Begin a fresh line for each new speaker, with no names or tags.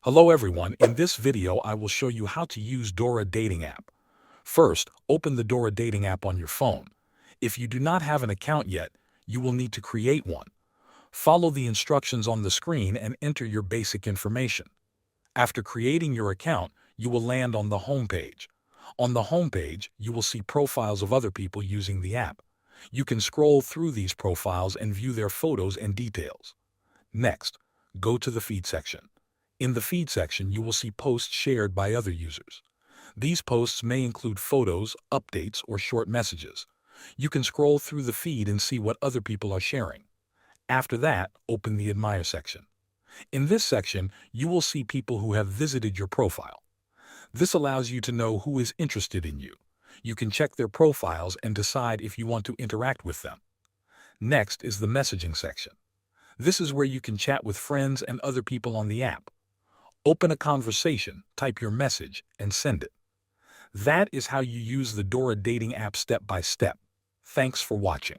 Hello everyone, in this video I will show you how to use DORA dating app. First, open the DORA dating app on your phone. If you do not have an account yet, you will need to create one. Follow the instructions on the screen and enter your basic information. After creating your account, you will land on the home page. On the home page, you will see profiles of other people using the app. You can scroll through these profiles and view their photos and details. Next, go to the feed section. In the feed section, you will see posts shared by other users. These posts may include photos, updates, or short messages. You can scroll through the feed and see what other people are sharing. After that, open the Admire section. In this section, you will see people who have visited your profile. This allows you to know who is interested in you. You can check their profiles and decide if you want to interact with them. Next is the messaging section. This is where you can chat with friends and other people on the app. Open a conversation, type your message, and send it. That is how you use the DORA dating app step by step. Thanks for watching.